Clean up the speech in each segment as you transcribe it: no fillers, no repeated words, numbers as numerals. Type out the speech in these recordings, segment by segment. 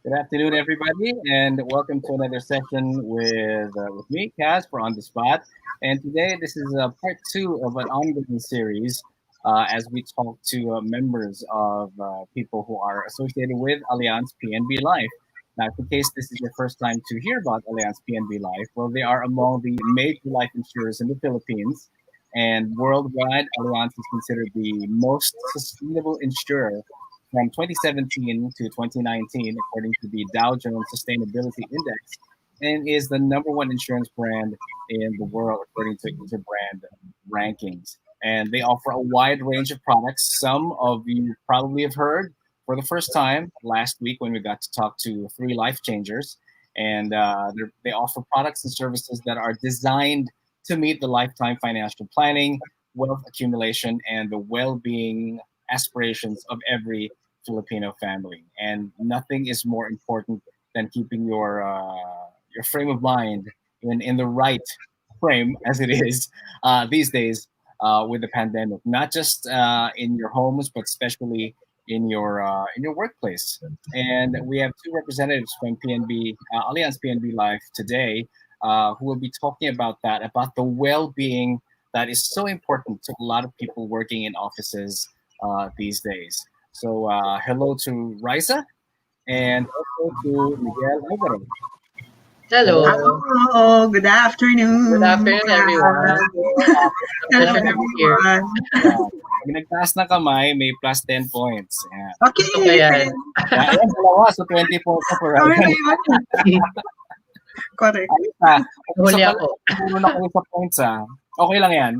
Good afternoon, everybody, and welcome to another session with me, Kaz, for On the Spot. And today, this is part two of an ongoing series as we talk to members of people who are associated with Allianz PNB-Life. Now, in case this is your first time to hear about Allianz PNB-Life, well, they are among the major life insurers in the Philippines, and worldwide, Allianz is considered the most sustainable insurer from 2017 to 2019, according to the Dow Jones Sustainability Index, and is the number one insurance brand in the world, according to Interbrand rankings. And they offer a wide range of products. Some of you probably have heard for the first time last week when we got to talk to three life changers. And they offer products and services that are designed to meet the lifetime financial planning, wealth accumulation, and the well being aspirations of every Filipino family. And nothing is more important than keeping your frame of mind in the right frame as it is these days with the pandemic. Not just in your homes, but especially in your workplace. And we have two representatives from PNB Allianz PNB Life today who will be talking about that, about the well-being that is so important to a lot of people working in offices these days. So hello to Raisa and also to Miguel Alvaro. Hello. Hello. Hello, good Good afternoon. afternoon, everyone. Hello, Pleasure to be here. everyone. Pag nagtaas na kamay, may plus 10 points. Ayan. Ito ba Okay. yan? Ayan, dalawa. So 20 points na for Sorry, Raisa. correct. Ayos na. Huli Isa ako. puro na kayo sa points Okay lang yan.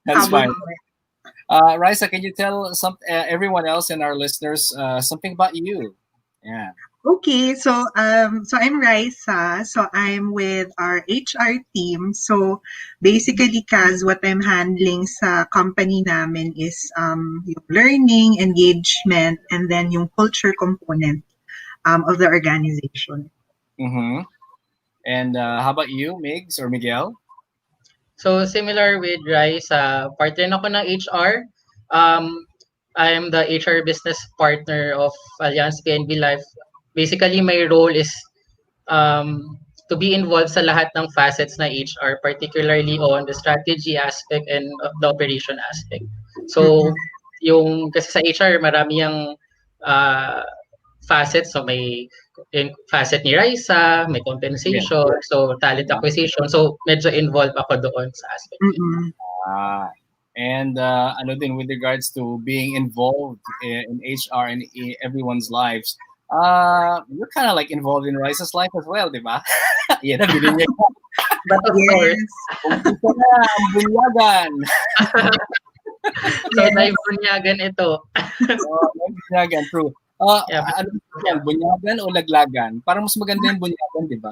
That's Habol fine. kami. Raisa, can you tell everyone else and our listeners something about you? Yeah. Okay, so I'm Raisa. So I'm with our HR team. So basically, Kaz, what I'm handling sa company namin is yung learning, engagement, and then yung culture component of the organization. Mm-hmm. And how about you, Migs or Miguel? So, similar with Rai, part rin ako ng HR. I am the HR business partner of Allianz PNB Life. Basically, my role is to be involved sa lahat ng facets na HR, particularly on the strategy aspect and the operation aspect. So, kasi sa HR, marami yung facets. So, may yung facet ni Raisa, may compensation, so talent acquisition. So, medyo involved ako doon sa aspect. Mm-mm. And ano din with regards to being involved in HR and in everyone's lives, you're kind of like involved in Raisa's life as well, di ba? Yan ang binigay ko. But of course, Yes. Umpisa na ang bunyagan. so naibunyagan ito. Bunyagan, true. Yeah. Ano yan, bunyagan o laglagan? Parang mas maganda yung bunyagan, di ba?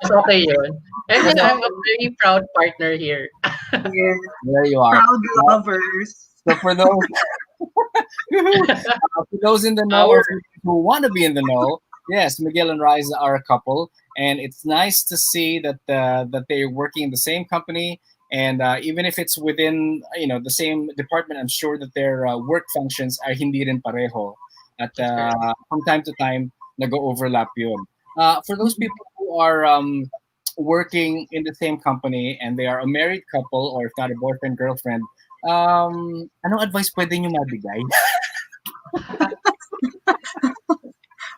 It's okay yun. And then I'm a very proud partner here. Yes. There you are. Proud lovers. So for those for those in the know, or who want to be in the know, yes, Miguel and Riza are a couple, and it's nice to see that that they're working in the same company, and even if it's within the same department, I'm sure that their work functions are hindi rin pareho. At from time to time, nag-overlap yun. For those people who are working in the same company and they are a married couple or if not a boyfriend girlfriend, anong advice pwede nyo mabigay?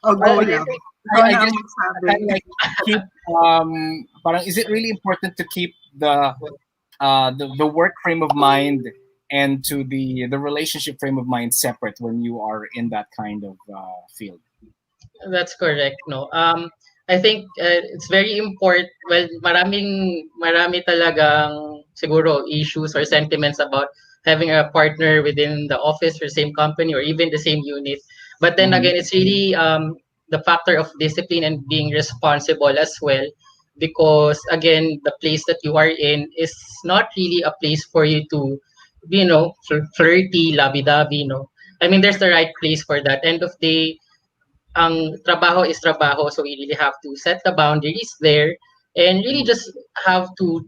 Oh, go I lang. I Go guess lang magsabi. kind of like keep parang is it really important to keep the work frame of mind and to the relationship frame of mind separate when you are in that kind of field? That's correct, no. I think it's very important. Well, marami talagang siguro issues or sentiments about having a partner within the office or same company or even the same unit. But then again, it's really the factor of discipline and being responsible as well. Because again, the place that you are in is not really a place for you to be, flirty, lovey-dovey, I mean, there's the right place for that. End of day, ang trabaho is trabaho, so we really have to set the boundaries there and really just have to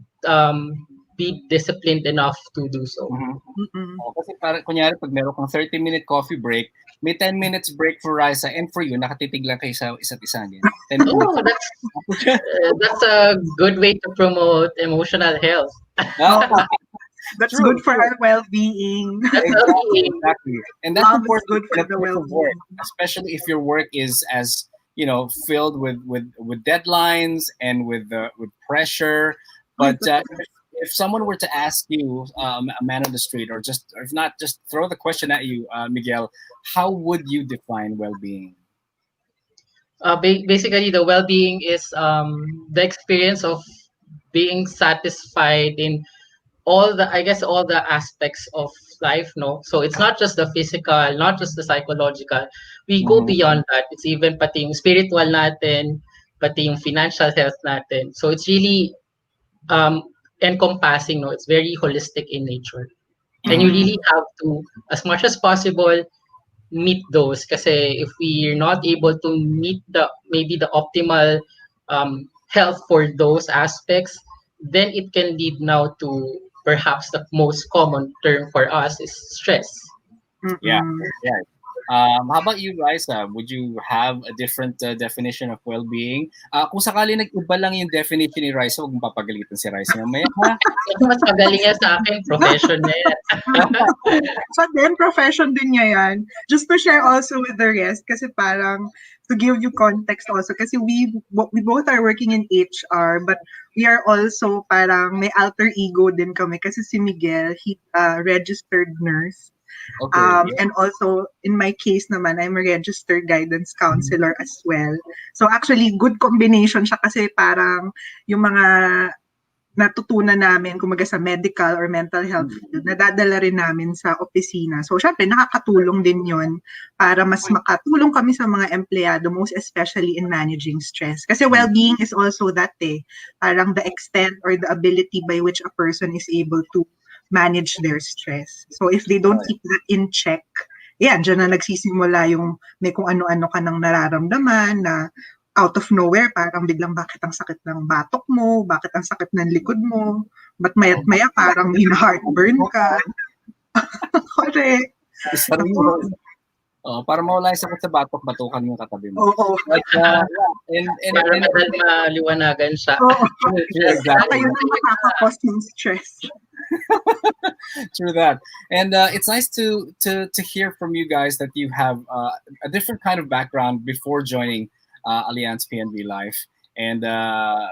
be disciplined enough to do so. Mhm. Mm-mm. Kasi parang kunyari pag meron kang 30-minute coffee break, may 10 minutes break for Raisa and for you, nakatitig lang kayo sa isa't isa niyan. 10 minutes. Oh, that's a good way to promote emotional health. Oo. That's True, good for true. our well-being. That's Exactly, well-being. exactly. And that's Love is important good in for a the place of work, well-being. especially if your work is as filled with deadlines and with pressure. But if someone were to ask you, a man on the street, or if not, just throw the question at you, Miguel, how would you define well-being? Basically, the well-being is the experience of being satisfied in all the aspects of life, no? So it's not just the physical, not just the psychological. We go Mhm. beyond that. It's even pati yung spiritual natin, pati yung financial health natin. So it's really um encompassing, no? It's very holistic in nature. And you Mm-mm. really have to, as much as possible, meet those. Kasi if we're not able to meet maybe the optimal health for those aspects, then it can lead now to perhaps the most common term for us is stress. Yeah, Mm-mm. yeah. How about you, Liza? Would you have a different definition of well-being? Kung sakali nag-iba lang yung definition ni Raisa, huwag mong papagalitan si Raisa mamaya, ha? Mas magaling yan sa akin, profession na yan. So then, profession din niya yan. Just to share also with the rest, kasi parang, to give you context also, kasi we both are working in HR, but we are also parang may alter ego din kami. Kasi si Miguel, he registered nurse. Okay. And also, in my case naman, I'm a registered guidance counselor as well. So actually, good combination siya kasi parang yung mga natutunan namin, kumaga sa medical or mental health field, nadadala rin namin sa opisina. So, syempre, nakakatulong din yon para mas makatulong kami sa mga empleyado, most especially in managing stress. Kasi well-being is also that parang the extent or the ability by which a person is able to manage their stress. So, if they don't keep that in check, yan, dyan na nagsisimula yung may kung ano-ano ka nang nararamdaman na out of nowhere, parang biglang bakit ang sakit ng batok mo, bakit ang sakit ng likod mo, ba't maya't maya parang may heartburn ka. Correct. Isa rin yun. Para mawala yung sakit sa batok, batukan mo yung katabi mo. Oo. But, yeah, Para madal maliwanagan siya. Oo. exactly. Kayo na makakakos ng stress. True that. And it's nice to hear from you guys that you have a different kind of background before joining Allianz PNB-Life. And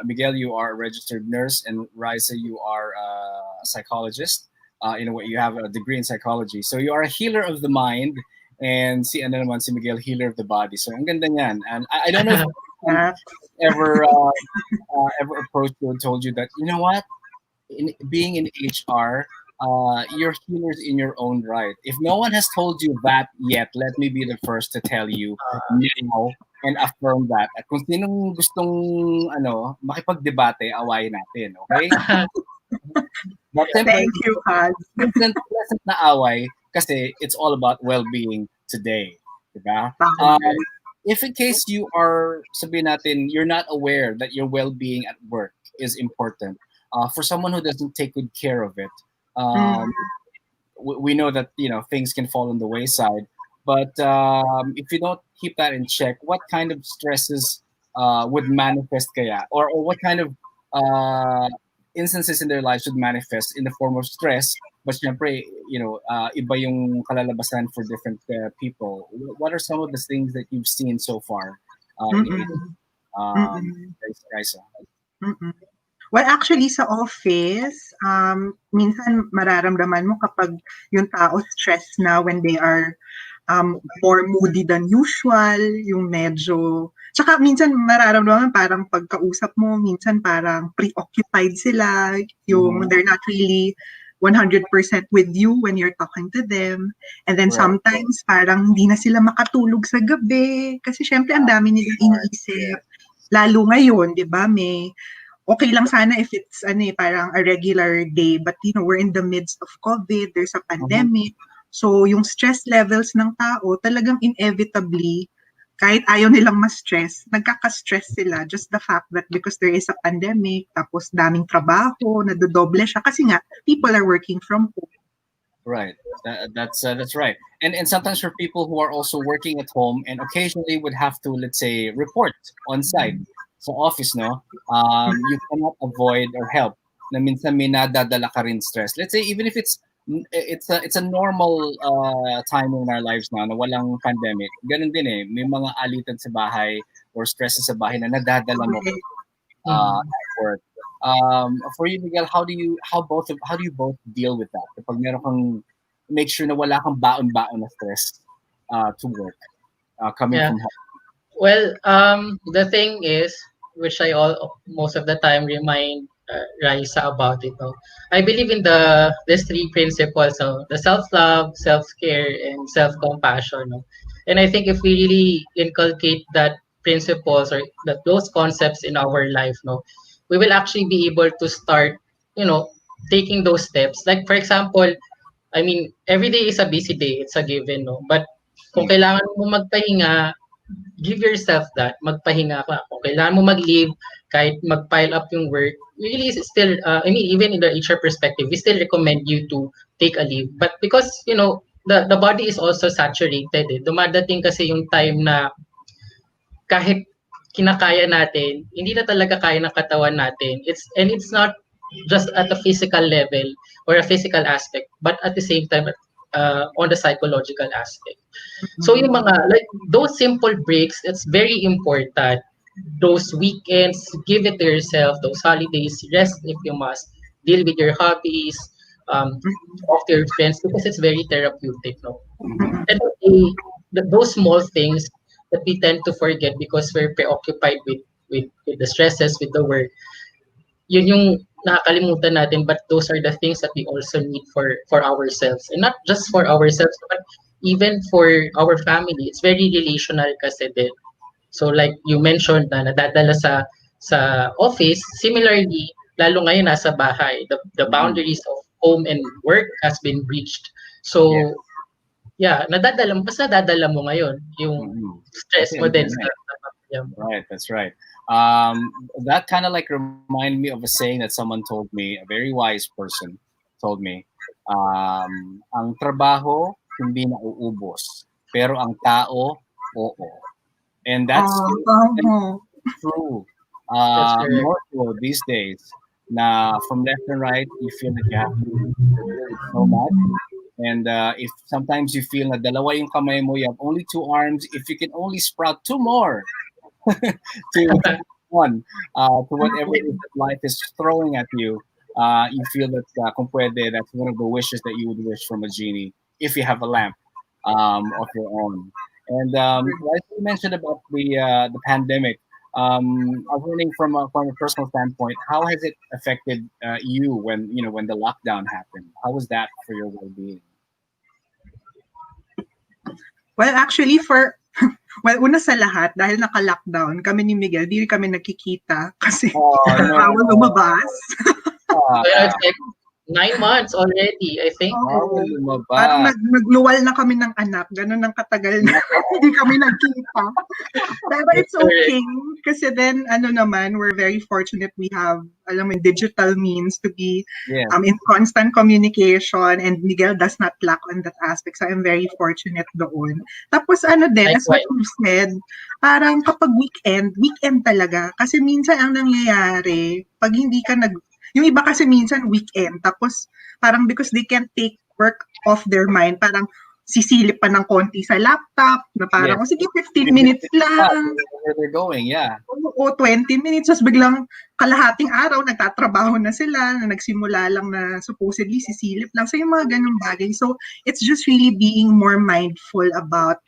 Miguel, you are a registered nurse, and Raisa, you are a psychologist. You have a degree in psychology. So you are a healer of the mind, and si Miguel, healer of the body. So ang ganda niyan. And I don't know if ever approached you and told you that, you know what, being in HR, you're healers in your own right. If no one has told you that yet, let me be the first to tell you now and affirm that. At kung sinong gustong makipagdebate, awayin natin, okay? But Thank you, Haz. pleasant na away kasi it's all about well-being today, diba? If in case you are, sabihin natin, you're not aware that your well-being at work is important, for someone who doesn't take good care of it, we know that things can fall on the wayside. But if you don't keep that in check, what kind of stresses would manifest kaya? Or what kind of instances in their lives would manifest in the form of stress? But syempre, iba yung kalalabasan for different people. What are some of the things that you've seen so far? Raisa? Well, actually, sa office, minsan mararamdaman mo kapag yung tao stressed na when they are more moody than usual, yung medyo... Tsaka minsan mararamdaman parang pagkausap mo, minsan parang preoccupied sila, yung they're not really 100% with you when you're talking to them. And then sometimes parang hindi na sila makatulog sa gabi kasi syempre ang dami nilang iniisip. Lalo ngayon, di ba, okay lang sana if it's parang a regular day, but we're in the midst of COVID, there's a pandemic. So yung stress levels ng tao talagang inevitably kahit ayaw nilang ma-stress, nagkaka-stress sila just the fact that because there is a pandemic, tapos daming trabaho, nadodoble siya kasi nga people are working from home. Right. That's right. And sometimes for people who are also working at home and occasionally would have to, let's say, report on site sa office, no, you cannot avoid or help na minsan may nadadala ka rin stress. Let's say even if it's a normal time in our lives now na walang pandemic. Ganun din eh. May mga alitan sa bahay or stresses sa bahay na nadadala mo at work. For you, Miguel, how do you both deal with that? Kapag meron kang make sure na wala kang baon-baon na stress to work coming from home. Well, the thing is, which I most of the time remind Raisa about it. No? I believe in these three principles: so the self-love, self-care, and self-compassion. No? And I think if we really inculcate that principles or those concepts in our life, no, we will actually be able to start, taking those steps. Like for example, I mean, every day is a busy day. It's a given, no. But kung kailangan mo magpahinga, give yourself that. Magpahinga ka. Kung kailangan mo mag-leave, kahit mag-pile up yung work, really still, even in the HR perspective, we still recommend you to take a leave. But because, the body is also saturated. Dumadating kasi yung time na kahit kinakaya natin, hindi na talaga kaya ng katawan natin. It's not just at a physical level or a physical aspect, but at the same time, on the psychological aspect. So yung mga, like, those simple breaks, it's very important. Those weekends, give it to yourself. Those holidays, rest if you must. Deal with your hobbies, talk to your friends, because it's very therapeutic. No? And those small things that we tend to forget because we're preoccupied with the stresses, with the work, yun yung nakakalimutan natin, but those are the things that we also need for ourselves, and not just for ourselves, but even for our family. It's very relational kasi din. So like you mentioned na nadadala sa office, similarly, lalo ngayon nasa bahay, the boundaries of home and work has been breached. So nadadala mo ngayon yung stress mo din sa pamilya mo. Right, that's right. That kind of like reminded me of a saying that someone told me, a very wise person told me, ang trabaho hindi na uubos, pero ang tao, oo. And that's true. More so these days, na from left and right, you feel that you have to do so much. And if sometimes you feel na dalawa yung kamay mo, you have only two arms, if you can only sprout two more, to one to whatever it is that life is throwing at you, you feel that kung pwede, that's one of the wishes that you would wish from a genie if you have a lamp of your own. And like you mentioned about the pandemic, I was wondering from a personal standpoint, how has it affected you when the lockdown happened? How was that for your well-being? Well, actually, una sa lahat, dahil naka-lockdown, kami ni Miguel, di kami nakikita kasi bawal lumabas. It's like 9 months already, I think. Parang nagluwal na kami ng anak. Ganun ang katagal na hindi kami nagkita. Pero it's okay. Kasi then, we're very fortunate we have, digital means to be in constant communication, and Miguel does not lack on that aspect. So I'm very fortunate doon. Tapos as what you said, parang kapag weekend talaga. Kasi minsan ang nangyayari, pag hindi ka yung iba kasi minsan weekend, tapos parang because they can't take work off their mind, parang sisilip pa ng konti sa laptop, na parang, sige, 15 minutes lang. Where they're going, O 20 minutes, tapos biglang kalahating araw, nagtatrabaho na sila, na nagsimula lang na supposedly sisilip lang. So yung mga ganung bagay. So it's just really being more mindful about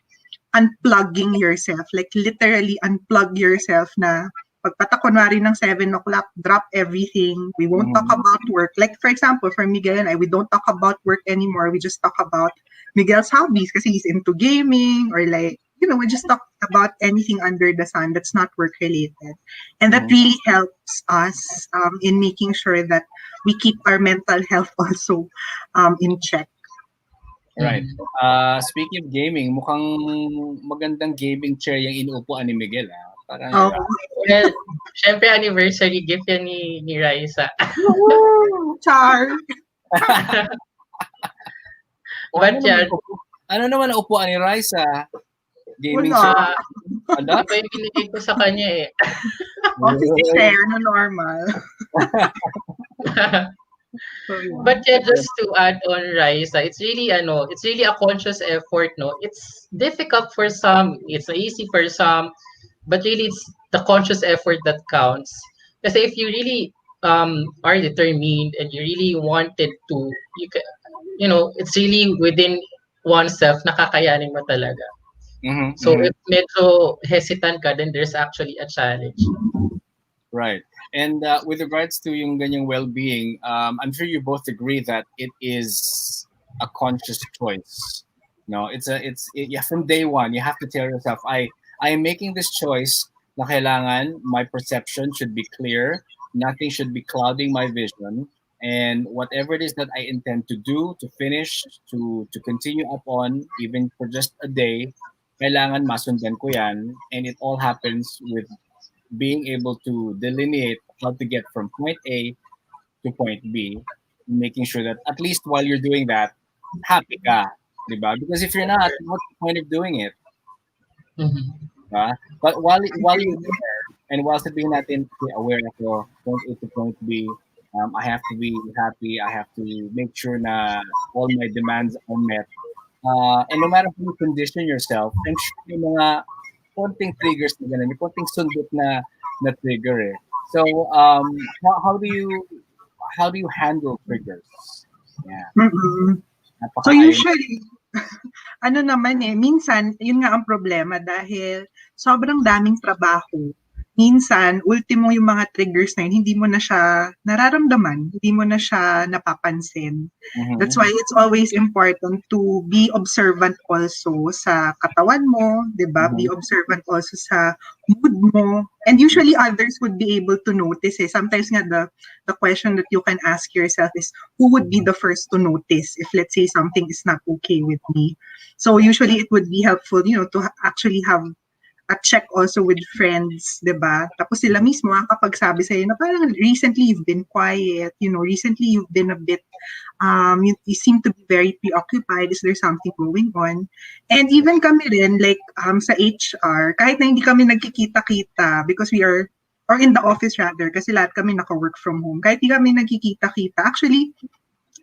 unplugging yourself, like literally unplug yourself na pagpata kunwari ng 7 o'clock, drop everything. We won't talk about work. Like, for example, for Miguel and I, we don't talk about work anymore. We just talk about Miguel's hobbies kasi he's into gaming, or like, we just talk about anything under the sun that's not work-related. And that really helps us in making sure that we keep our mental health also in check. Right. Mhm. Speaking of gaming, mukhang magandang gaming chair yung inuupuan ni Miguel. Parang Oh, Well, syempre anniversary gift yan ni Raisa. woohoo! Char! But yeah, ano naman ang upuan ni Raisa? Gaming Wala. chair. ito pa yung binigay ko sa kanya eh. Office chair na normal. So, yeah. But yeah, just to add on Raisa, it's really a conscious effort, no? It's difficult for some, it's easy for some, but really it's the conscious effort that counts. Because if you really are determined and you really wanted to, it's really within oneself, nakakayanin mo talaga. So if medyo hesitant ka, then there's actually a challenge. Right. And with regards to yung ganyang well-being, I'm sure you both agree that it is a conscious choice. No, yeah, from day one, you have to tell yourself, I am making this choice na kailangan my perception should be clear, nothing should be clouding my vision, and whatever it is that I intend to do, to finish, to continue upon, even for just a day, kailangan masundan ko yan, and it all happens with being able to delineate how to get from point A to point B, making sure that at least while you're doing that, happy ka, diba? Because if you're not, what's the point of doing it? Mhm. Diba? But while you're there, and while sabihin natin, okay, aware ako, point A to point B, I have to be happy, I have to make sure na all my demands are met. And no matter how you condition yourself, I'm sure yung mga konting triggers na ganun, yung konting sundot na trigger eh. So, how do you handle triggers? Yeah. Mm-mm. So usually, ano naman minsan, yun nga ang problema dahil sobrang daming trabaho. Minsan, ultimo yung mga triggers na yun, hindi mo na siya nararamdaman, hindi mo na siya napapansin. That's why it's always important to be observant also sa katawan mo, di ba? Be observant also sa mood mo. And usually others would be able to notice Sometimes nga the question that you can ask yourself is, who would be the first to notice if let's say something is not okay with me? So usually it would be helpful, to actually have a check also with friends, diba? Tapos sila mismo makakapagsabi sa'yo na parang recently you've been quiet, recently you've been a bit, you seem to be very preoccupied. Is there something going on? And even kami rin, like sa HR, kahit na hindi kami nagkikita-kita because we are, or in the office rather, kasi lahat kami naka-work from home, kahit hindi kami nagkikita-kita, actually,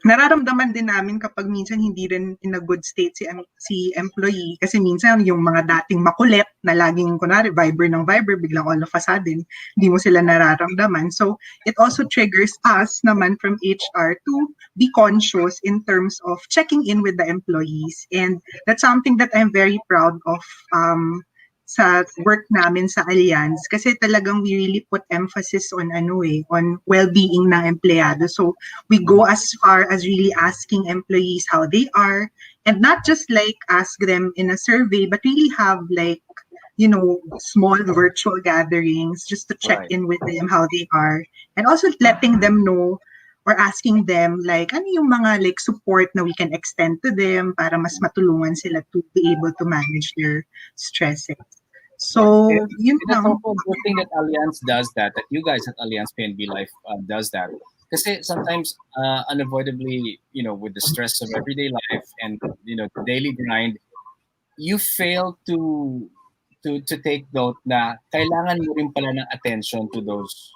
nararamdaman din namin kapag minsan hindi rin in a good state si employee kasi minsan yung mga dating makulit na laging kunwari Viber ng Viber biglang all of a sudden hindi mo sila nararamdaman. So it also triggers us naman from HR to be conscious in terms of checking in with the employees, and that's something that I'm very proud of sa work namin sa Allianz kasi talagang we really put emphasis on on well-being ng empleyado. So we go as far as really asking employees how they are, and not just like ask them in a survey, but really have like small virtual gatherings just to check in with them how they are, and also letting them know or asking them like ano yung mga like support na we can extend to them para mas matulungan sila to be able to manage their stresses. So, that's also a good thing that Allianz does that you guys at Allianz PNB-Life does that. Kasi sometimes unavoidably, with the stress of everyday life and, the daily grind, you fail to take note na kailangan mo rin pala ng attention to those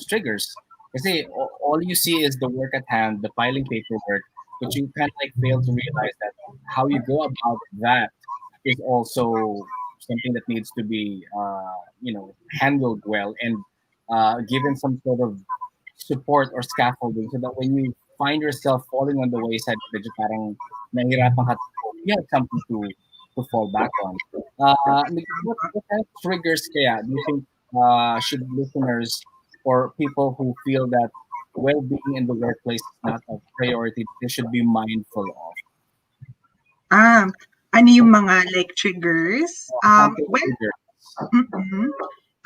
triggers. Kasi all you see is the work at hand, the filing paperwork, but you kind of like fail to realize that how you go about that is also something that needs to be, handled well and given some sort of support or scaffolding so that when you find yourself falling on the wayside, medyo parang nahihirapan ka, you have something to fall back on. What kind of triggers kaya do you think should listeners or people who feel that well-being in the workplace is not a priority, they should be mindful of? Ano yung mga like triggers?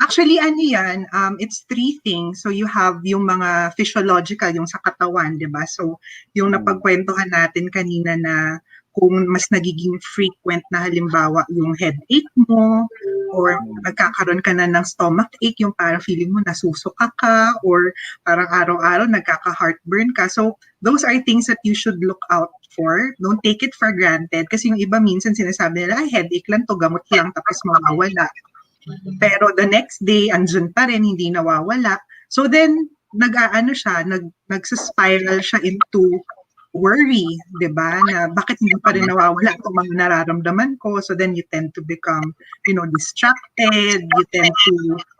Actually, ano yan, it's three things. So you have yung mga physiological, yung sa katawan, di ba? So yung napagkwentuhan natin kanina na kung mas nagiging frequent na halimbawa yung headache mo, or nagkakaroon ka na ng stomach ache, yung parang feeling mo nasusuka ka, or parang araw-araw nagkaka-heartburn ka. So, those are things that you should look out for. Don't take it for granted. Kasi yung iba minsan sinasabi nila, ay, headache lang to, gamot lang, tapos mawawala. Pero the next day, andun pa rin, hindi nawawala. So then, nagsaspiral siya into worry, di ba? Na bakit hindi pa rin nawawala itong mga nararamdaman ko? So then you tend to become, distracted. You tend to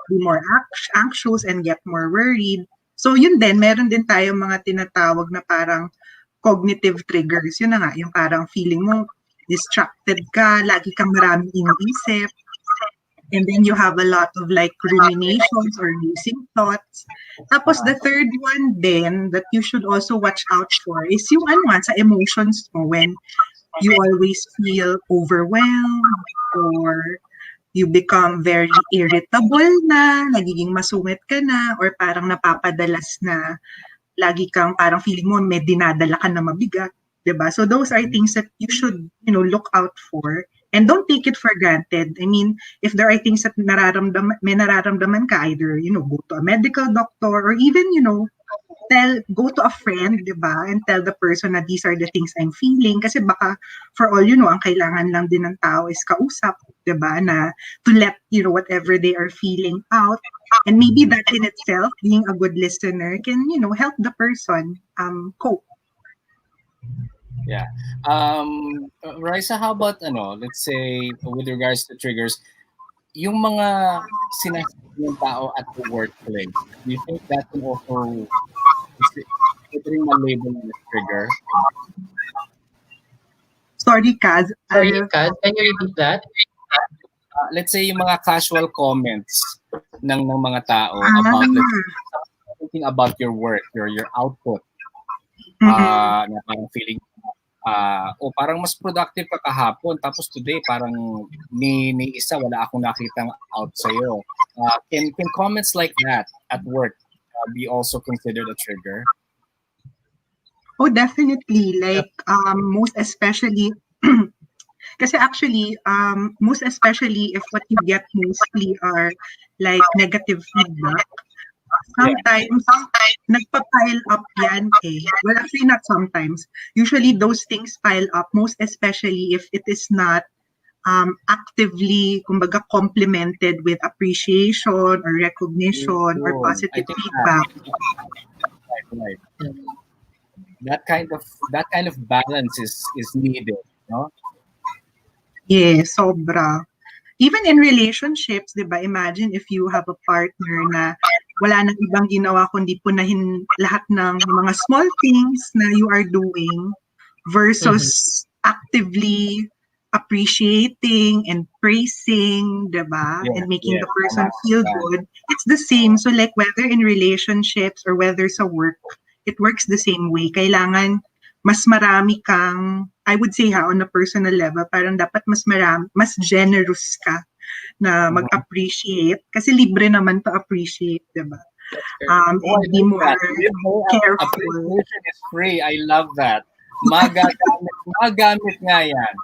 be more anxious and get more worried. So yun din, meron din tayong mga tinatawag na parang cognitive triggers. Yun na nga, yung parang feeling mo distracted ka, lagi kang maraming iniisip. And then you have a lot of like ruminations or losing thoughts. Tapos the third one then that you should also watch out for is yung sa emotions mo when you always feel overwhelmed or you become very irritable na, nagiging masungit ka na, or parang napapadalas na lagi kang parang feeling mo may dinadala ka na mabigat. Diba? So those are things that you should, look out for. And don't take it for granted. I mean, if there are things that may nararamdaman ka, either, go to a medical doctor or even, go to a friend, di ba? And tell the person na these are the things I'm feeling. Kasi baka, for all ang kailangan lang din ng tao is kausap, di ba? Na to let, whatever they are feeling out. And maybe that in itself, being a good listener, can, help the person cope. Yeah. Raisa, how about let's say with regards to triggers, yung mga sinasabi ng tao at the workplace, do you think that can also putting a label on a trigger? Sorry, Kaz. Can you repeat that? Let's say yung mga casual comments ng mga tao about thinking about your work, your output. Na parang feeling o parang mas productive ka kahapon tapos today parang ni isa wala akong nakitang out sa'yo. Can comments like that at work be also considered a trigger? Oh, definitely. Like most especially kasi actually most especially if what you get mostly are like negative feedback. Sometimes, nagpa-pile up yan eh. Well, actually not sometimes. Usually those things pile up, most especially if it is not actively, kumbaga, complemented with appreciation or recognition or positive feedback. Right. That kind of balance is needed, no? Yeah, sobra. Even in relationships, di ba? Imagine if you have a partner na wala nang ibang ginawa kundi punahin lahat ng mga small things na you are doing versus actively appreciating and praising, diba? And making the person feel good. It's the same. So like whether in relationships or whether sa work, it works the same way. Kailangan mas marami kang, I would say on a personal level, parang dapat mas generous ka na mag-appreciate. Kasi libre naman to appreciate, diba? And be more careful. Appreciation is free. I love that. Magamit nga yan.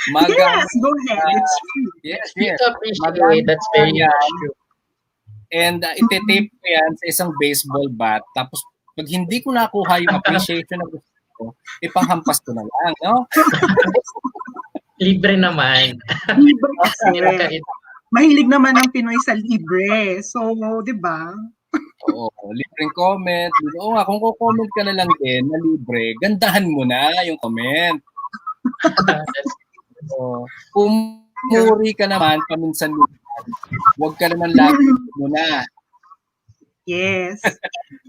Yes, go ahead. It's true. Yes. Appreciate. That's very true. And ititape ko yan sa isang baseball bat. Tapos pag hindi ko nakuha yung appreciation na gusto ko, ipanghampas ko na lang, no? Libre naman. Libre kasi. Mahilig naman ang Pinoy sa libre. So, di ba? Oo, libreng comment. Oo nga, kung comment ka na lang din na libre, gandahan mo na yung comment. So, kung muri ka naman, paminsan-minsan, huwag ka naman lagi muna. Yes.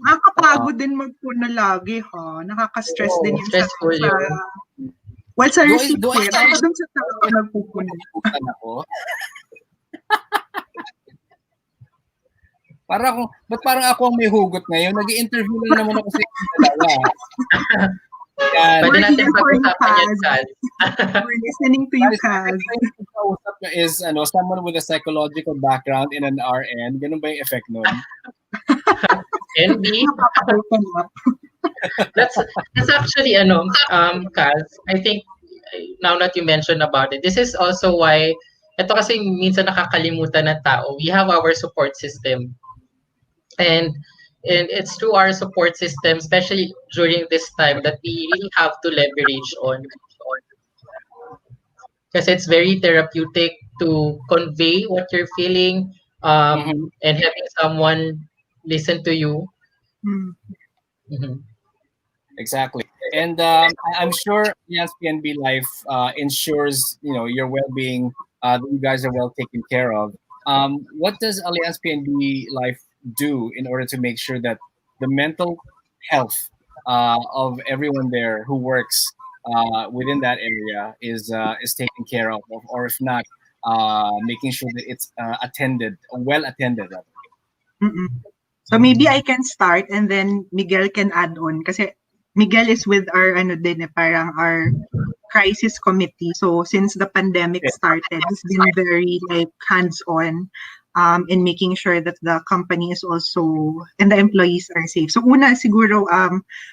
Nakakapagod din magpuna lagi, ha? Nakaka-stress din yung stressful sa... Well, sa receipt ko, ako dun sa tao nagpupuna. Ba't parang ako ang may hugot ngayon? Nag-i-interview lang naman ako sa isang dalawa. Pwede natin pag-usapan yan, Kaz. We're listening to you, Kaz. Yung kausap nyo is someone with a psychological background in an RN. Ganun ba yung effect nun? Can be. That's that's actually Kaz, I think now that you mentioned about it, this is also why ito kasi minsan nakakalimutan ng tao. We have our support system, and it's through our support system, especially during this time, that we really have to leverage on, because it's very therapeutic to convey what you're feeling, Mhm. and having someone listen to you. Mm. Mhm. Exactly. And I'm sure Allianz PNB Life ensures your well-being. That you guys are well taken care of. What does Allianz PNB Life do in order to make sure that the mental health of everyone there who works within that area is taken care of, or if not, making sure that it's attended, well attended. Rather. Mm. So maybe I can start and then Miguel can add on kasi Miguel is with our ano din parang our crisis committee. So since the pandemic Okay. started, he's been very like hands-on in making sure that the company is also and the employees are safe. So una siguro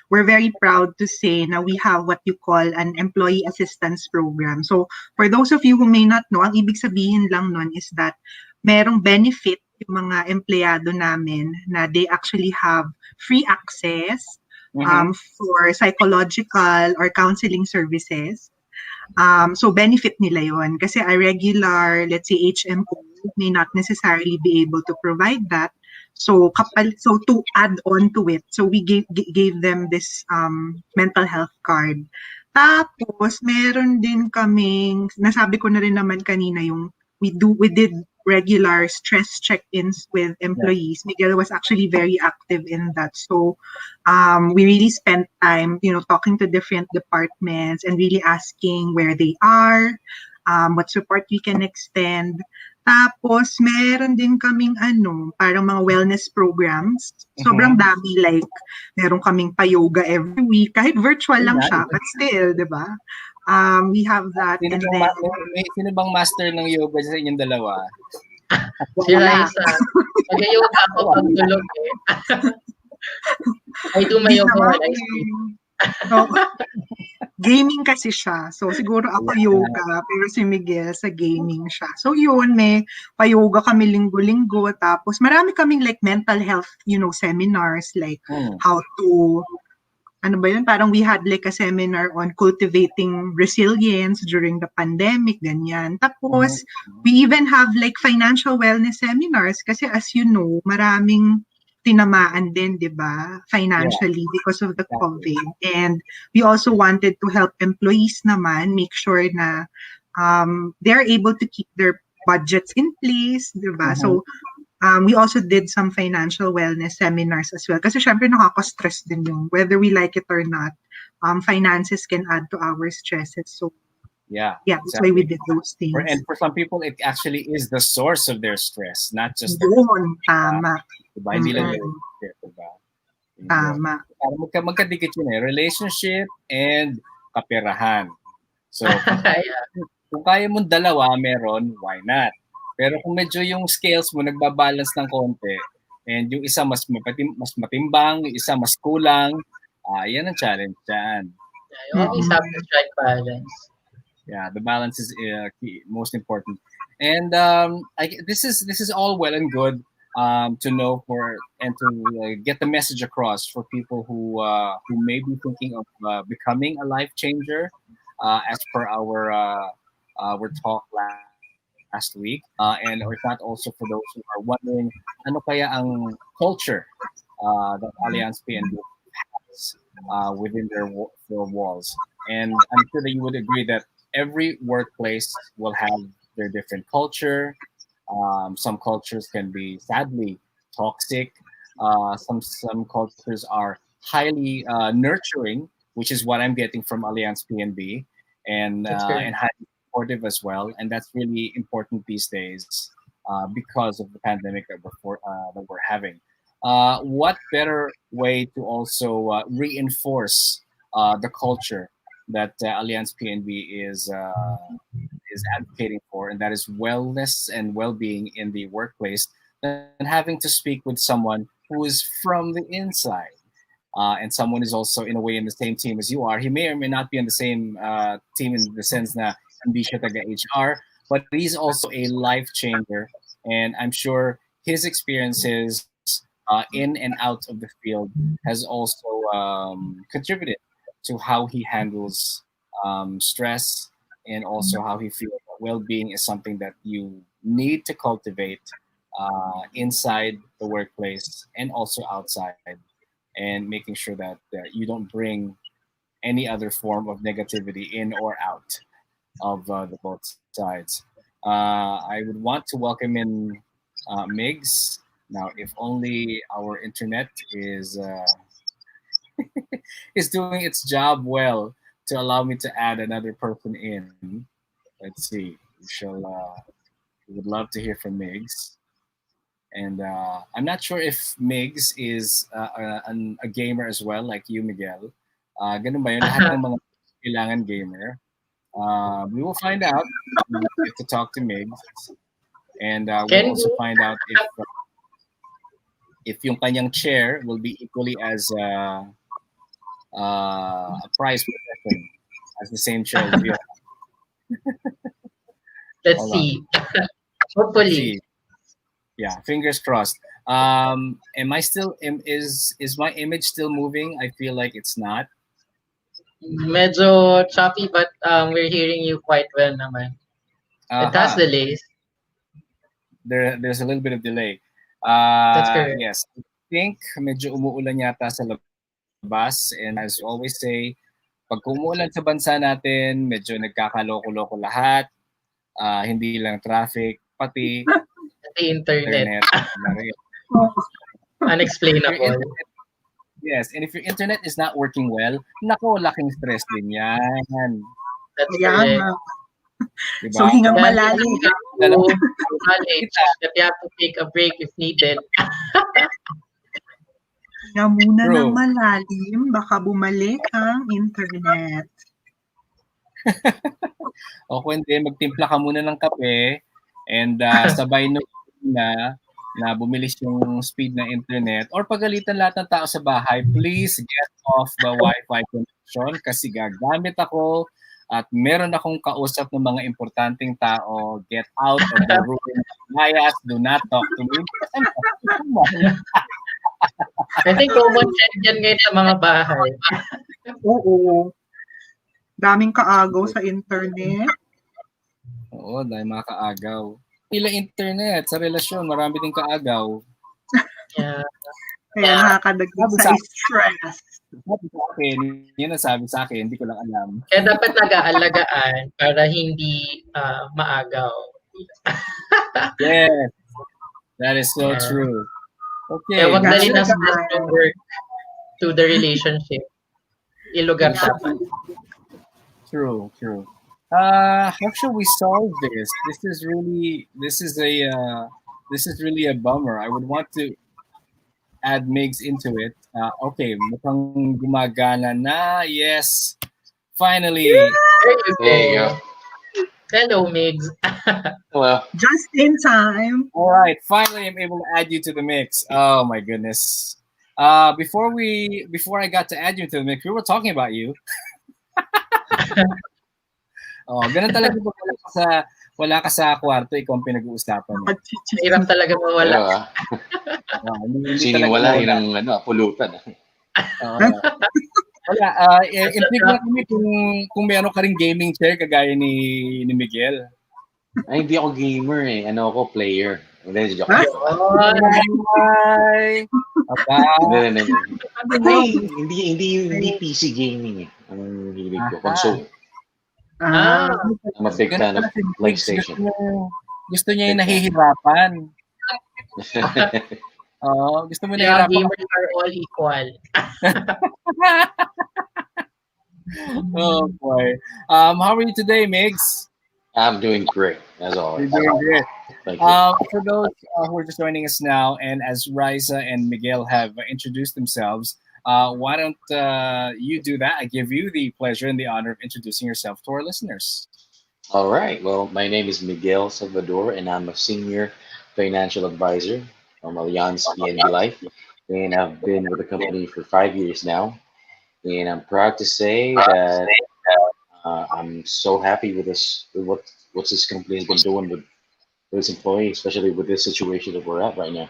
we're very proud to say na we have what you call an employee assistance program. So for those of you who may not know, ang ibig sabihin lang nun is that merong benefit yung mga empleyado namin na they actually have free access Mm-hmm. for psychological or counseling services. So benefit nila yon kasi a regular, let's say HMO may not necessarily be able to provide that. So so to add on to it, so we gave them this mental health card. Tapos meron din kaming nasabi ko na rin naman kanina yung we did regular stress check-ins with Yeah. employees. Miguel was actually very active in that. So we really spent time, talking to different departments and really asking where they are, what support we can extend. Tapos, meron din kaming parang mga wellness programs. Sobrang Mm-hmm. dami, like, meron kaming pa-yoga every week. Kahit virtual lang siya, Nice. but still, di ba? We have that. Sino And bang, then, sino bang master ng yoga sa inyong dalawa? Si wala. Raisa, nag-yoga ako pag tulog eh. I do my Di yoga naman when I sleep. eh. So, gaming kasi siya. So, siguro ako Yeah. yoga, pero si Miguel sa gaming siya. So, yun, may pa-yoga kami linggo-linggo. Tapos, marami kaming like mental health, seminars, like Hmm. how to, ano ba yun? Parang we had like a seminar on cultivating resilience during the pandemic, ganyan. Tapos, Mhm. we even have like financial wellness seminars kasi as you know, maraming tinamaan din, di ba? Yeah, Financially because of the exactly. COVID. And we also wanted to help employees naman make sure na they're able to keep their budgets in place, di ba? Mhm. So, we also did some financial wellness seminars as well. Kasi syempre nakaka-stress din yung whether we like it or not. Finances can add to our stresses. So, Yeah, yeah, that's why we exactly. did those things. And for some people, it actually is the source of their stress, not just their, Yun, tama. diba? Hindi lang Mm-mm, relationship, diba? Yun. tama. Parang magkadikit yun eh. Relationship and kaperahan. So, Yeah. kung kaya mong dalawa, meron, why not? Pero kung medyo yung scales mo nagbabalance ng konti, and yung isa mas matimbang, yung isa mas kulang, yan ang challenge dyan. You always Mm-mm. have to strike balance. Yeah, the balance is key, most important. And this is all well and good to know for and to get the message across for people who may be thinking of becoming a life changer, as per our talk last week, and or if not also for those who are wondering ano kaya ang culture that Allianz PNB has within their four walls. And I'm sure that you would agree that every workplace will have their different culture. Some cultures can be sadly toxic. Some cultures are highly nurturing, which is what I'm getting from Allianz PNB, That's correct. and highly supportive as well. And that's really important these days because of the pandemic that we're having. What better way to also reinforce the culture that Allianz PNB is advocating for, and that is wellness and well-being in the workplace, than having to speak with someone who is from the inside. and someone is also in a way in the same team as you are, he may or may not be on the same team in the sense na hindi siya taga HR, but he's also a life changer. And I'm sure his experiences in and out of the field has also contributed to how he handles stress and also how he feels. Well-being is something that you need to cultivate inside the workplace and also outside, and making sure that you don't bring any other form of negativity in or out of the both sides. I would want to welcome in Migs. Now, if only our internet is doing its job well to allow me to add another person in. Let's see. We would love to hear from Migs. And I'm not sure if Migs is a gamer as well, like you, Miguel. Ganun ba yun? Lahat ng mga kailangan gamer. We will find out. We will get to talk to Migs. And we'll Can also we find out if yung kanyang chair will be equally as a prize possession as the same chair as you. let's Hold on. see. Let's Hopefully. see. Yeah, fingers crossed. Am I still? Is my image still moving? I feel like it's not. Medyo choppy, but we're hearing you quite well naman. It has Aha. delays. There's a little bit of delay. That's correct. Yes, I think medyo umuulan yata sa labas, and as we always say, pag umuulan sa bansa natin, medyo nagkakaloko-loko lahat. Hindi lang traffic, pati The internet. internet. na rin. If your Unexplainable. internet, yes, and if your internet is not working well, nako, laking stress din yan. That's Kaya correct. nga. Diba? So, hingang Then malalim. you have to acknowledge that you have to take a break if needed. Hinga muna ng True. malalim, baka bumalik ang internet. O kung hindi, magtimpla ka muna ng kape and sabay na bumilis yung speed ng internet or pagalitan lahat ng tao sa bahay, please get off the Wi-Fi connection kasi gagamit ako at meron akong kausap ng mga importanteng tao. Get out of the room. Mayas, do not talk to me. I think common sense yan ngayon sa mga bahay. Oo. Daming kaagaw sa internet. Oo, dahil mga kaagaw. Pila internet sa relasyon, marami din kaagaw. Yeah. Kaya nakakadagdag Sabi sa sa- stress. Sabi sa akin, yun ang sabi sa akin, hindi ko lang alam. Kaya dapat nag-aalagaan para hindi maagaw. Yes, that is so Yeah. true. Okay, Kaya wag That's dali ng the stress guy. from work to the relationship. Ilugar dapat. true. How should we solve this? This is really a bummer. I would want to add Migs into it. Okay, mukhang gumagana na. Yes, finally. There you There you go. go. Hello, Migs. Well, Just in time. All right, finally I'm able to add you to the mix. Oh my goodness. Before I got to add you to the mix, we were talking about you. Ganun talaga pag wala ka sa kwarto, ikaw ang pinag-uusapan mo. Hirap talaga mawala. wala. Hindi Sino talaga wala, mawala. yun ang pulutan. Oo. Wala, improve lang kami kung meron ka ring gaming chair kagaya ni Miguel. Ay, hindi ako gamer eh. Ano ako, player. Hindi, joke. Huh? Ay! Aba! Hindi. Ay, hindi PC gaming eh. Ang hilig ko. Console. Ah, I'm a big fan of PlayStation. Gusto niya yung nahihirapan. Gusto mo Kaya nahihirapan. gamers are all equal. Oh boy. How are you today, Migs? I'm doing great, as You're always. doing great. Thank you. For those who are just joining us now, and as Riza and Miguel have introduced themselves, why don't you do that? I give you the pleasure and the honor of introducing yourself to our listeners. All right. Well, my name is Miguel Salvador, and I'm a senior financial advisor from Allianz PNB-Life. and I've been with the company for 5 years now. And I'm proud to say that I'm so happy with this, with what this company has been doing with its employees, especially with this situation that we're at right now.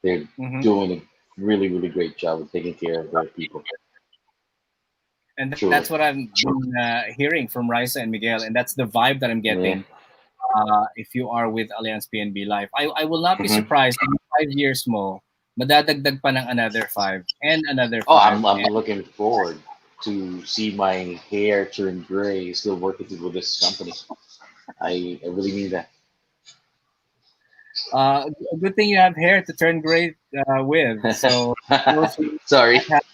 They're Hmm. doing a really, really great job of taking care of their people. And that's Truly. what I'm been hearing from Raisa and Miguel, and that's the vibe that I'm Yeah. getting. If you are with Allianz PNB Life, I will not be Hmm. surprised in 5 years mo, madadagdag pa ng another five and another Oh, five. I'm And looking forward to see my hair turn gray, still working with this company. I really mean that. a good thing you have hair to turn gray with. So those who Sorry. not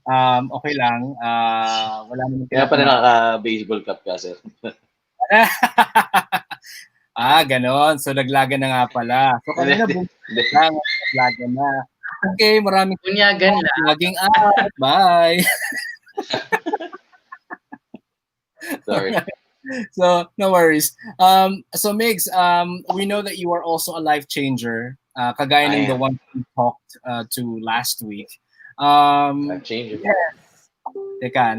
have, okay lang. Wala naman Kaya pala kinatunaw. naka-baseball cap ka, sir. Ganon. So, naglaga na nga pala. So, Hindi, kanina hindi. bumalik lang, naglaga na. Okay, maraming Bunyagan lang. laging out. Bye. Sorry. So, no worries. So, Migs, we know that you are also a life changer, kagaya I ng the am. one we talked to last week. Life changer. Yeah. Teka,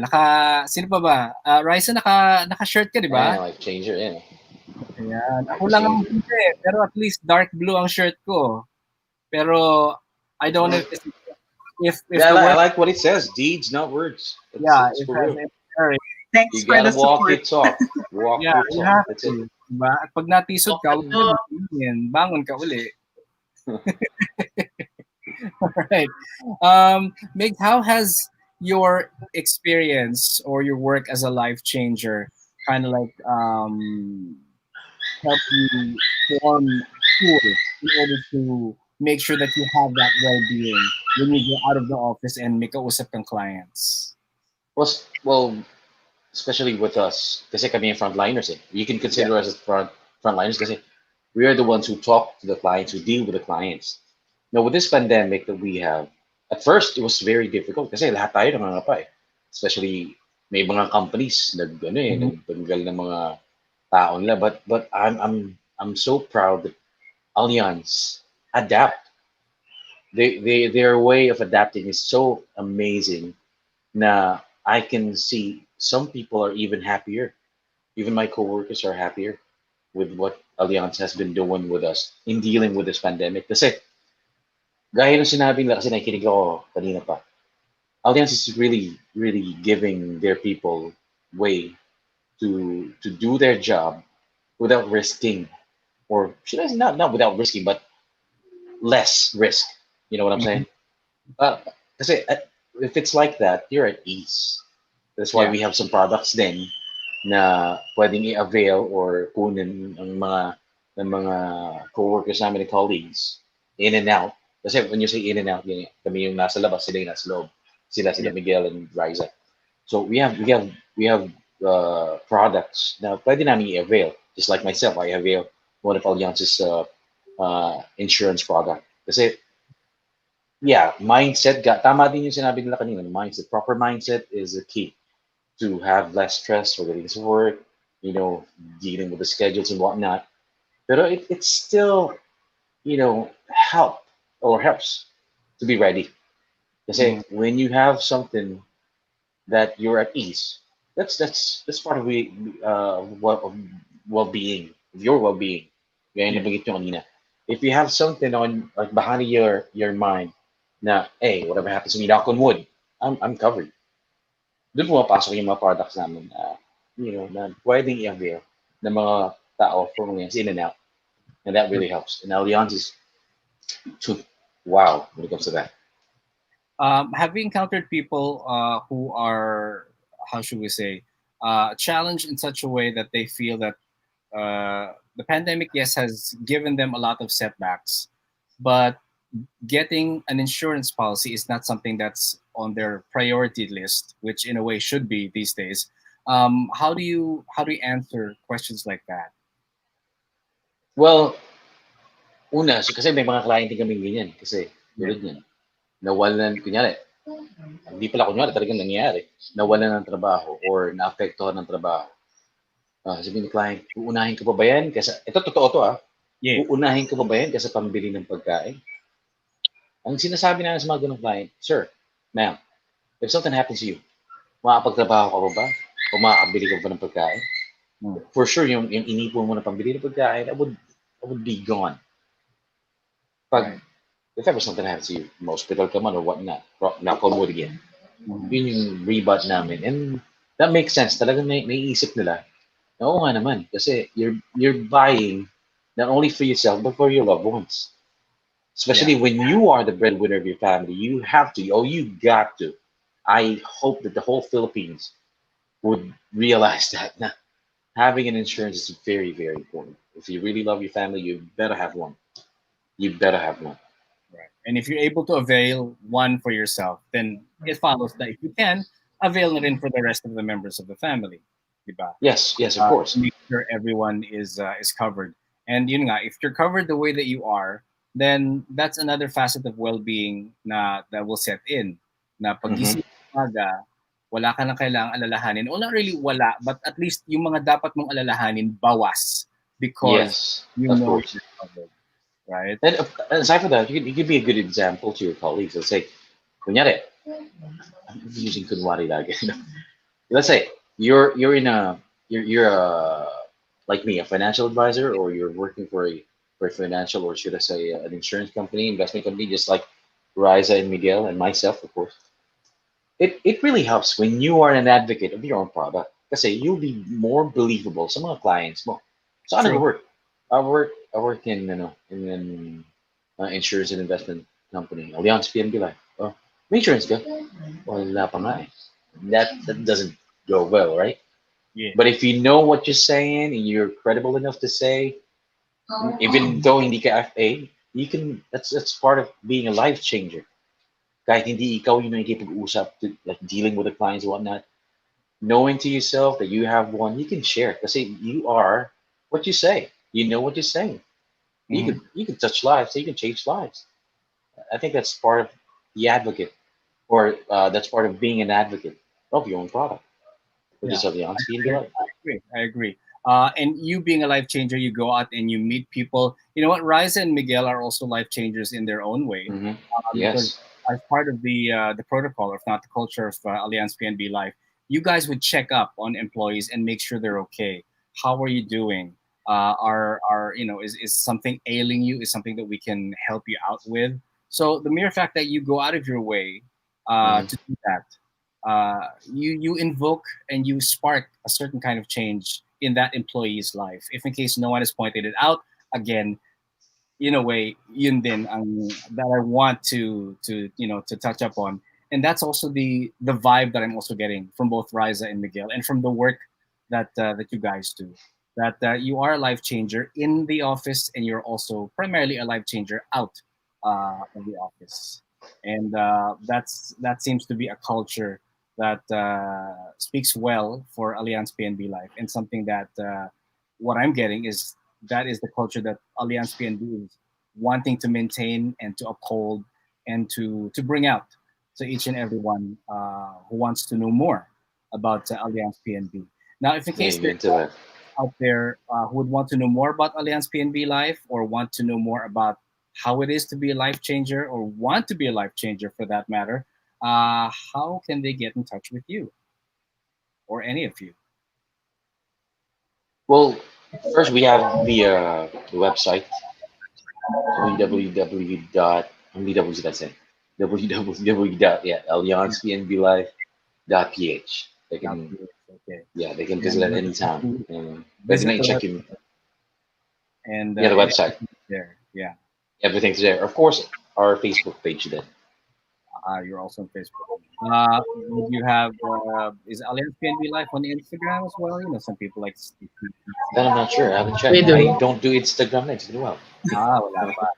sino pa ba? Raisa, naka-shirt ka, di ba? Ayan, life changer. Ayan. Ayan. Ako Life lang ang changer. hindi, pero at least dark blue ang shirt ko. Pero I don't know Yeah, if I the like, I word, like what it says. Deeds, not words. yeah, It's if for real. if there is, Thanks You for the gotta walk support. your talk. Walk yeah, your you talk. have That's it. to. Diba? At pag natisod ka, Okay huwag to. ka bumingin. Bangon ka uli. Right. Meg, how has your experience or your work as a life changer kind of like help you form a tool in order to make sure that you have that well-being when you go out of the office and make kausap kang clients? Well, especially with us, kasi kami yung frontliners eh. You can Yeah. consider us as frontliners kasi we are the ones who talk to the clients, who deal with the clients. Now, with this pandemic that we have, at first, it was very difficult kasi lahat tayo nangangapa eh. Especially, may mga companies Mhm. nagtanggal ng mga tao nila. But I'm so proud that Allianz adapt. Their way of adapting is so amazing. Now I can see some people are even happier. Even my coworkers are happier with what Allianz has been doing with us in dealing with this pandemic. Kasi gaya ng sinabi nila, kasi nakikinig ako kanina pa, Allianz is really, really giving their people way to do their job without risking, or should I say not without risking, but less risk. You know what I'm Mhm. saying? Uh, kasi if it's like that, you're at ease. That's why Yeah. we have some products then na pwedeng i-avail or kunin ng mga coworkers namin and colleagues in and out. Kasi when you say in and out, yun, kami yung nasa labas, sila yung nasa loob. Sila Yeah. Miguel and Riza. So we have products na pwede namin i-avail. Just like myself, I avail one of Allianz's insurance product. Kasi yeah, mindset, tama din yung sinabi nila kanina, mindset. Proper mindset is the key to have less stress for getting to work, you know, dealing with the schedules and whatnot. But it's still, help or helps to be ready. Because Mhm. when you have something that you're at ease, that's part of well-being, of your well-being. Gaya Yeah. nabanggit nyo kanina. If you have something on like behind your mind, na hey, whatever happens to me, knock on wood, I'm covered. Doon pumapasok yung mga products namin na, na pwedeng i-avail ng mga tao from in and out. And that really helps. And Allianz is too, wow when it comes to that. Have you encountered people who are, how should we say, challenged in such a way that they feel that the pandemic, yes, has given them a lot of setbacks, but getting an insurance policy is not something that's on their priority list, which in a way should be these days. How do you answer questions like that? Well, una, so kasi may mga client din kami ganyan. Kasi Yeah. tulad yan, nawalan, kunyari, hindi pala kunyari, talagang nangyayari. Nawalan ng trabaho or naapektuhan ng trabaho. Sabihin ni client, uunahin ko pa ba yan? Kasi, ito totoo to ah. Yeah. Uunahin ko pa ba yan kasi pambili ng pagkain? Ang sinasabi namin sa mga ganung client, sir, ma'am, if something happens to you, makapagtrabaho ka ba ba? O makakabili ka ba ng pagkain? Mm. For sure, yung inipon mo na pambili ng pagkain, I would be gone. Pag, Right. if ever something happens to you, ma-hospital ka man or whatnot, knock on wood again, Mhm. yun yung rebut namin. And that makes sense. Talagang naiisip nila, na, oo nga naman, kasi you're buying not only for yourself, but for your loved ones. Yeah. Especially when you are the breadwinner of your family, you have to, oh, you got to. I hope that the whole Philippines would realize that now, having an insurance is very, very important. If you really love your family, you better have one. You better have one. Right. And if you're able to avail one for yourself, then it follows that if you can, avail it in for the rest of the members of the family. Diba? Yes, yes, of course. Make sure everyone is covered. And yun nga, if you're covered the way that you are, then that's another facet of well-being na that will set in. Na Hmm. pagising ng umaga, wala ka na kailangang alalahanin. O not really wala, but at least yung mga dapat mong alalahanin, bawas. Because Yes, you of know course. you're covered. Right? And aside from that, you could be a good example to your colleagues. Let's say, kunyari, I'm using kunwari lagi. Let's say you're in a you're a like me, a financial advisor, or you're working for a financial, or should I say, an insurance company, investment company, just like Riza and Miguel and myself, of course. It really helps when you are an advocate of your own product. Kasi you'll be more believable sa mga clients mo. So ano True. work? I work in insurance and investment company, Allianz PNB-Life. Oh, may insurance ka? Wala pa nga eh. That doesn't go well, right? Yeah. But if you know what you're saying and you're credible enough to say, even though hindi ka FA, you can. That's part of being a life changer. Kahit hindi ikaw yung nakikipag-usap to, like dealing with the clients and whatnot, knowing to yourself that you have one, you can share because you are what you say. You know what you're saying. You Mhm. can you can touch lives. So you can change lives. I think that's part of the advocate, or that's part of being an advocate of your own product, which Yeah. is Allianz I, PNB Life. I agree. I agree. And you being a life changer, you go out and you meet people. You know what? Riza and Miguel are also life changers in their own way, Hmm. because Yes. as part of the protocol, or if not the culture of Allianz PNB Life, you guys would check up on employees and make sure they're okay. How are you doing? Are is something ailing you? Is something that we can help you out with? So the mere fact that you go out of your way Hmm. to do that, you invoke and you spark a certain kind of change in that employee's life. If in case no one has pointed it out, again, in a way, yun din ang that I want to touch up on, and that's also the vibe that I'm also getting from both Riza and Miguel, and from the work that you guys do. That you are a life changer in the office, and you're also primarily a life changer out of the office, and that seems to be a culture that speaks well for Allianz PNB Life, and something that what I'm getting is that is the culture that Allianz PNB is wanting to maintain and to uphold and to bring out to each and everyone who wants to know more about Allianz PNB. Now, if in case there's Amen to that. out there who would want to know more about Allianz PNB Life, or want to know more about how it is to be a life changer, or want to be a life changer for that matter, how can they get in touch with you or any of you? Well, first we have the website www dot how many W's did I say? www dot yeah allianzpnblife.ph. They Now, can okay, yeah they can visit and at any time. And pwede visit na the i-check web yung and yeah the website. there. Yeah. Everything's there. Of course, our Facebook page then. You're also on Facebook. Would you have is Allianz PNB Life on Instagram as well? You know, some people like That I'm not sure. I haven't We checked. I do. don't do Instagram na. It's been a while. wala pa.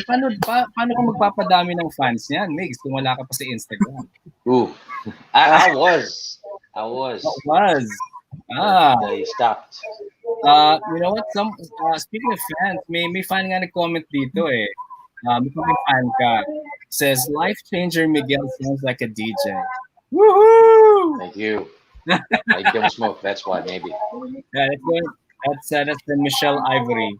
Paano ka magpapadami ng fans niyan, Migs, kung wala ka pa sa Instagram? Ooh, I was. I What was. was? But Ah, I stopped. you know what? Speaking of fans, may fan nga nag-comment dito eh. Kung may fan ka, says life changer Miguel sounds like a DJ. Woohoo! Thank you. I don't smoke. That's why maybe. Yeah, that's good. That's the Michelle Ivory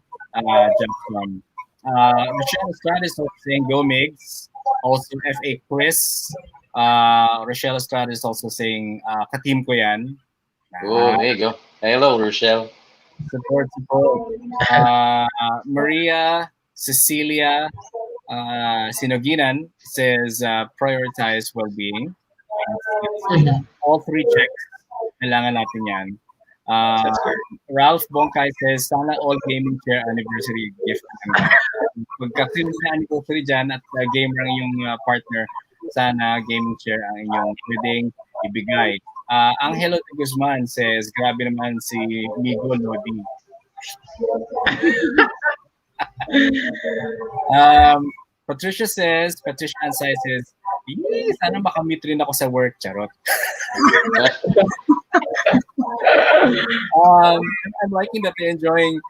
just from. Rochelle Estrada is also saying go Migs. Also FA Chris. Rochelle Estrada is also saying katim ko yan. Oh, Ah, there you go. Hello, Rochelle. support. Uh, Maria, Cecilia, Sinoginan says prioritize well-being. Mhm. All three checks. Kailangan natin yan. Uh, That's good. Ralph Bongkai says, sana all gaming chair anniversary gift ang pagka na anniversary dyan at gamer ang iyong partner, sana gaming chair ang inyong pwedeng ibigay. Angelo de Guzman says, grabe naman si Migo Lodi. Patricia Ansay says, sana makamit rin ako sa work, charot. I'm liking that they're enjoying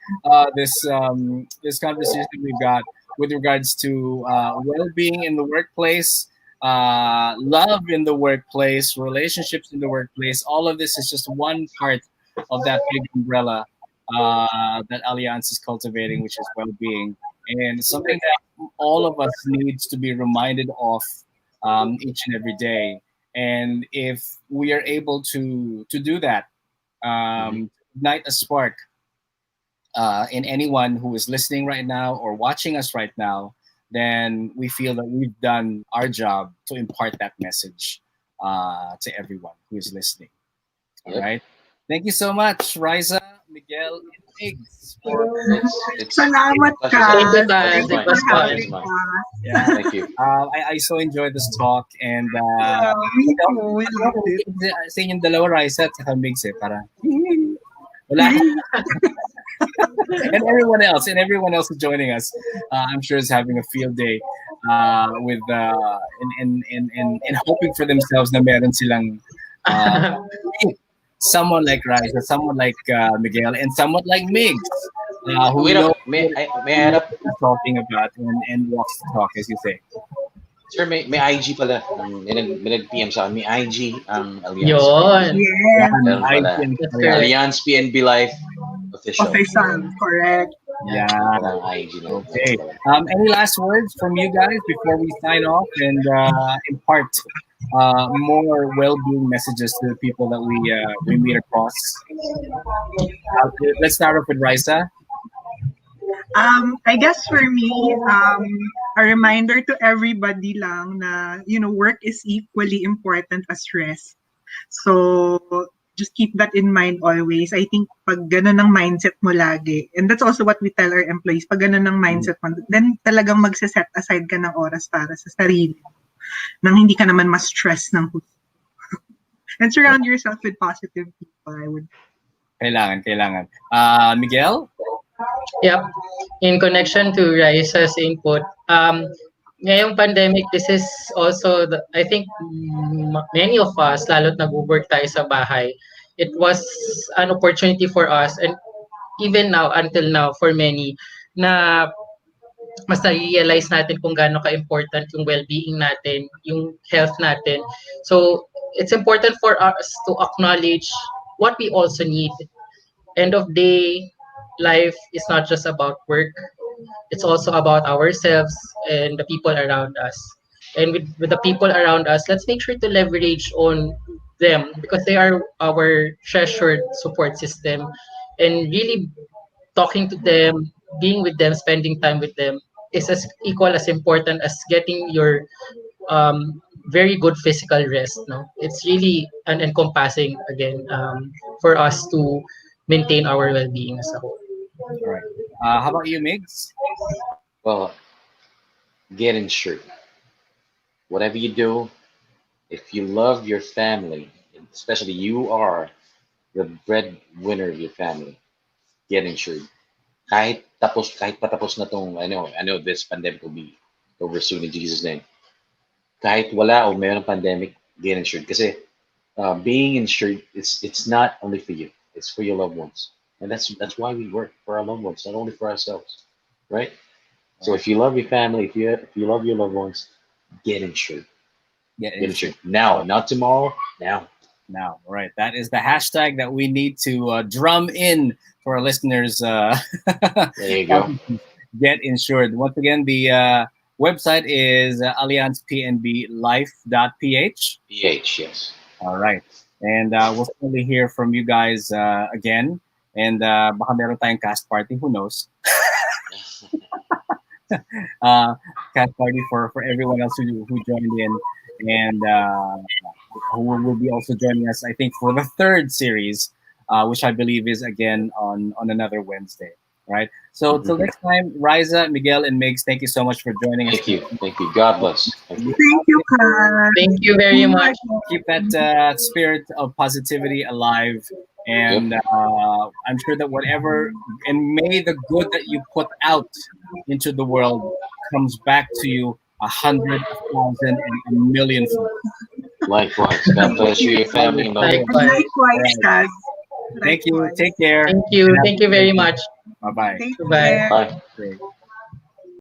this conversation we've got with regards to well-being in the workplace, love in the workplace, relationships in the workplace. All of this is just one part of that big umbrella that Allianz is cultivating, which is well-being, and something that all of us needs to be reminded of each and every day. And if we are able to do that, Mhm. ignite a spark in anyone who is listening right now or watching us right now, then we feel that we've done our job to impart that message to everyone who is listening. All Yep. right. Thank you so much, Riza, Miguel, and Migs for It's Salamat, pleasure's Thank ours. you, Kaz. Taz. Thank Pleasure's you It mine. for was fun. Pleasure's having mine. us. yeah. Thank you. I so enjoyed this talk and Yeah, me too. We ako loved it. sa inyong dalawa, Riza at saka Migs parang wala. And everyone else who's joining us, I'm sure is having a field day with and hoping for themselves na meron silang uh, someone like Riza, someone like Miguel, and someone like Migs, who Wait up. knows May I what add up? he's talking about and walks the talk, as you say. Sir, may IG pala. May nag-PM sa akin. May IG ang Allianz PNB. Yun. Yes, Yan, Meron IG pala. and That's Allianz. correct. Allianz PNB-Life official. official. Correct. Yan. Meron Yeah. palang IG na. Meron Okay. pala. Any last words from you guys before we sign off and impart more well-being messages to the people that we meet across? Let's start off with Raisa. I guess for me, a reminder to everybody lang na, work is equally important as rest. So, just keep that in mind always. I think pag ganun ang mindset mo lagi, and that's also what we tell our employees, pag ganun ang mindset mo, then talagang magse-set aside ka ng oras para sa sarili mo, nang hindi ka naman ma-stress ng husto. And surround yourself with positive people, I would. Kailangan. Miguel? Yep. In connection to Raisa's input, ngayong pandemic, this is also, I think, many of us, lalo't nag-work tayo sa bahay, it was an opportunity for us, and even now, until now, for many, na mas na-realize natin kung gaano ka-important yung well-being natin, yung health natin. So, it's important for us to acknowledge what we also need. End of day, life is not just about work. It's also about ourselves and the people around us. And with the people around us, let's make sure to leverage on them because they are our treasured support system. And really talking to them, being with them, spending time with them is as equal as important as getting your very good physical rest. No, it's really an encompassing again for us to maintain our well-being as a whole. All right. How about you, Migs? Well, get insured. Whatever you do, if you love your family, especially you are the breadwinner of your family, get insured. Kahit patapos na tong, I know this pandemic will be over soon in Jesus' name. Kahit wala o mayroong pandemic, get insured. Kasi being insured, it's not only for you, it's for your loved ones. And that's why we work for our loved ones, not only for ourselves, right? So if you love your family, if you love your loved ones, get insured. Yeah, Get insured now, not tomorrow. Now. now. All right. That is the hashtag that we need to drum in for our listeners. There you go. get insured. Once again, the website is allianzpnblife.ph. PH, yes. All right. And we'll certainly hear from you guys again. And baka meron tayong cast party, who knows? Cast party for everyone else who joined in. And who will be also joining us, I think, for the third series, which I believe is again on another Wednesday. Right. So till next time, Riza, Miguel, and Migs, thank you so much for joining us. Thank you. Thank you. God bless. Thank you. Thank you, Kaz. Thank you very much. Keep that spirit of positivity alive, and Yep. I'm sure that whatever, and may the good that you put out into the world comes back to you 100, 1,000, and a million fold. Likewise. God bless you, your family, and all. And Likewise. likewise, Kaz. Thank you. Likewise. Take care. Thank you. Thank you very much. Bye bye. Take Goodbye. care. Bye. Great.